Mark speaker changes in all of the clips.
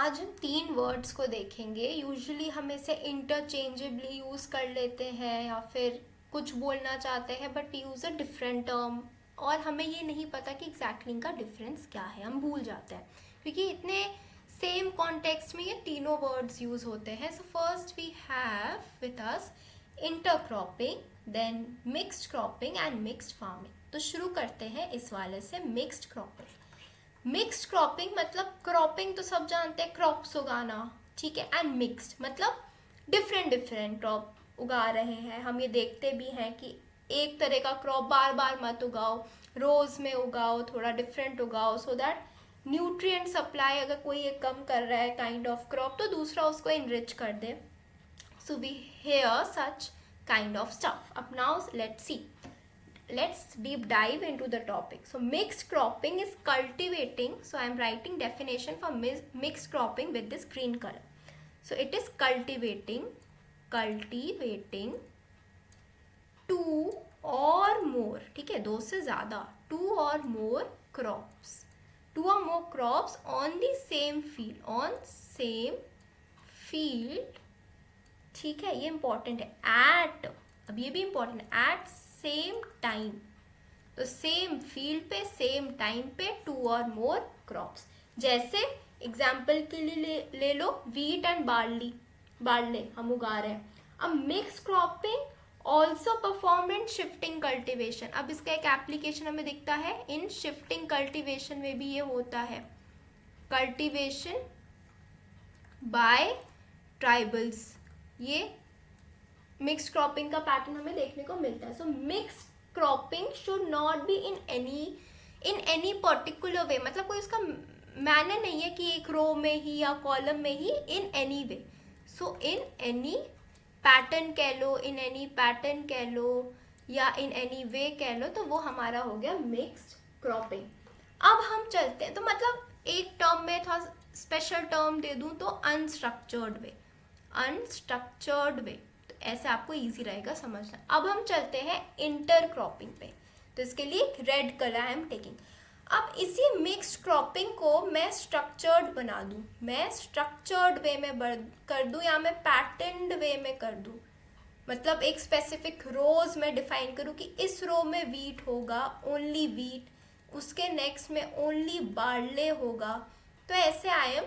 Speaker 1: आज हम तीन वर्ड्स को देखेंगे। यूजुअली हम इसे इंटरचेंजेबली यूज़ कर लेते हैं या फिर कुछ बोलना चाहते हैं but use a different term, और हमें ये नहीं पता कि एग्जैक्टली इनका डिफरेंस क्या है, हम भूल जाते हैं क्योंकि इतने सेम कॉन्टेक्स्ट में ये तीनों वर्ड्स यूज़ होते हैं। So first we have with us intercropping, then mixed cropping and mixed farming. तो शुरू करते हैं इस वाले से, मिक्स्ड क्रॉपिंग। मिक्स्ड क्रॉपिंग मतलब क्रॉपिंग तो सब जानते हैं, क्रॉप्स उगाना, ठीक है। एंड मिक्स्ड मतलब डिफरेंट डिफरेंट क्रॉप उगा रहे हैं। हम ये देखते भी हैं कि एक तरह का क्रॉप बार बार मत उगाओ, रोज में उगाओ, थोड़ा डिफरेंट उगाओ, सो दैट न्यूट्रिएंट सप्लाई अगर कोई एक कम कर रहा है काइंड ऑफ क्रॉप तो दूसरा उसको इनरिच कर दे। So we hear such kind of stuff. अब now let's see, let's deep dive into the topic. So mixed cropping is cultivating, so I am writing definition for mixed cropping with this green color. So it is cultivating two or more, ठीक है, दो से ज़्यादा, two or more crops on the same field, ठीक है, ये important है। Eight, अब ये भी इंपॉर्टेंट है, एट सेम टाइम, तो सेम फील्ड पे सेम टाइम पे टू और मोर क्रॉप्स। जैसे एग्जाम्पल के लिए ले लो वीट एंड बार्ले हम उगा रहे हैं। अब mix cropping also perform in shifting cultivation. अब इसका एक एप्लीकेशन हमें दिखता है, इन शिफ्टिंग कल्टिवेशन में भी ये होता है, कल्टिवेशन बाय ट्राइबल्स। ये मिक्स्ड क्रॉपिंग का पैटर्न हमें देखने को मिलता है। So mixed cropping should not be in any particular way, मतलब कोई उसका मैनर नहीं है कि एक रो में ही या कॉलम में ही, in any way. So in any pattern कह लो, इन एनी पैटर्न कह लो या इन एनी वे कह लो, तो वो हमारा हो गया मिक्स्ड क्रॉपिंग। अब हम चलते हैं, तो मतलब एक टर्म में थोड़ा स्पेशल टर्म दे दूं तो अनस्ट्रक्चर्ड वे, तो ऐसे आपको इजी रहेगा समझना। अब हम चलते हैं इंटर क्रॉपिंग पे, तो इसके लिए red colour I am taking. अब इसी मिक्स्ड क्रॉपिंग को मैं स्ट्रक्चर्ड बना दूं, मैं स्ट्रक्चर्ड वे में कर दूं या मैं पैटर्न्ड वे में कर दूं, मतलब एक स्पेसिफिक रोज में डिफाइन करूं कि इस रो में वीट होगा, ओनली वीट, उसके नेक्स्ट में ओनली बार्ले होगा। तो ऐसे I am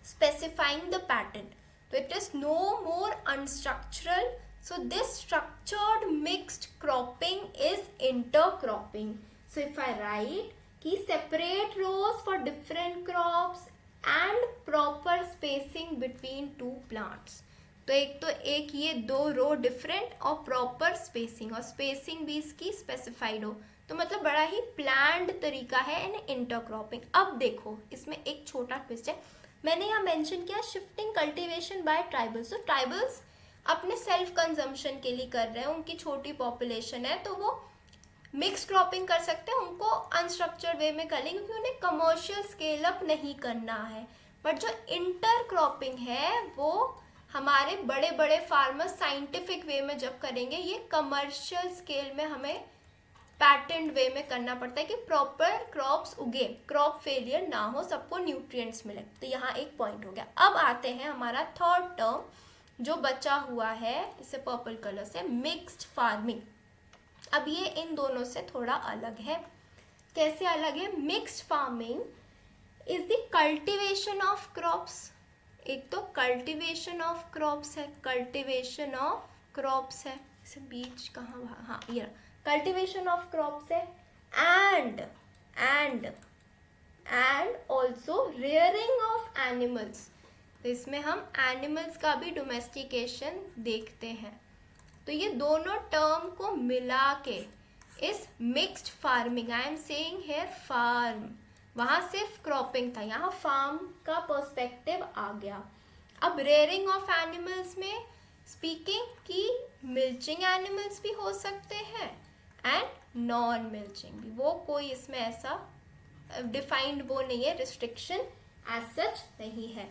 Speaker 1: specifying the pattern. So it is no more unstructural. So this structured mixed cropping is intercropping. So if I write कि separate rows for different crops and proper spacing between two plants. तो एक ये दो रो different और proper spacing, और spacing भी इसकी specified हो, तो मतलब बड़ा ही प्लान्ड तरीका है इन इंटरक्रॉपिंग। अब देखो इसमें एक छोटा ट्विस्ट है, मैंने यहाँ मेंशन किया शिफ्टिंग कल्टीवेशन बाय ट्राइबल्स। तो ट्राइबल्स अपने सेल्फ कंजम्पशन के लिए कर रहे हैं, उनकी छोटी पॉपुलेशन है, तो वो मिक्स क्रॉपिंग कर सकते हैं, उनको अनस्ट्रक्चर्ड वे में कर लेंगे क्योंकि उन्हें कमर्शियल स्केल अप नहीं करना है। बट जो इंटर क्रॉपिंग है वो हमारे बड़े बड़े फार्मर्स साइंटिफिक वे में जब करेंगे, ये कमर्शियल स्केल में हमें पैटर्न वे में करना पड़ता है कि प्रॉपर क्रॉप्स उगे, क्रॉप फेलियर ना हो, सबको न्यूट्रिएंट्स मिले। तो यहाँ एक पॉइंट हो गया। अब आते हैं हमारा थर्ड टर्म जो बचा हुआ है, इसे पर्पल कलर से, मिक्स्ड फार्मिंग। अब ये इन दोनों से थोड़ा अलग है। कैसे अलग है? Mixed farming is the cultivation of crops. एक तो कल्टिवेशन ऑफ क्रॉप्स है, कल्टिवेशन ऑफ क्रॉप्स है, इसे बीच कहाँ, हाँ ये कल्टिवेशन ऑफ क्रॉप्स है, and also rearing of animals. तो इसमें हम एनिमल्स का भी डोमेस्टिकेशन देखते हैं। तो ये दोनों टर्म को मिला के इस mixed farming, I am saying here farm, वहाँ सिर्फ क्रॉपिंग था, यहाँ फार्म का पर्सपेक्टिव आ गया। अब रेयरिंग ऑफ एनिमल्स में स्पीकिंग की मिल्चिंग एनिमल्स भी हो सकते हैं एंड नॉन मिल्चिंग भी, वो कोई इसमें ऐसा डिफाइंड वो नहीं है, रिस्ट्रिक्शन एज सच नहीं है।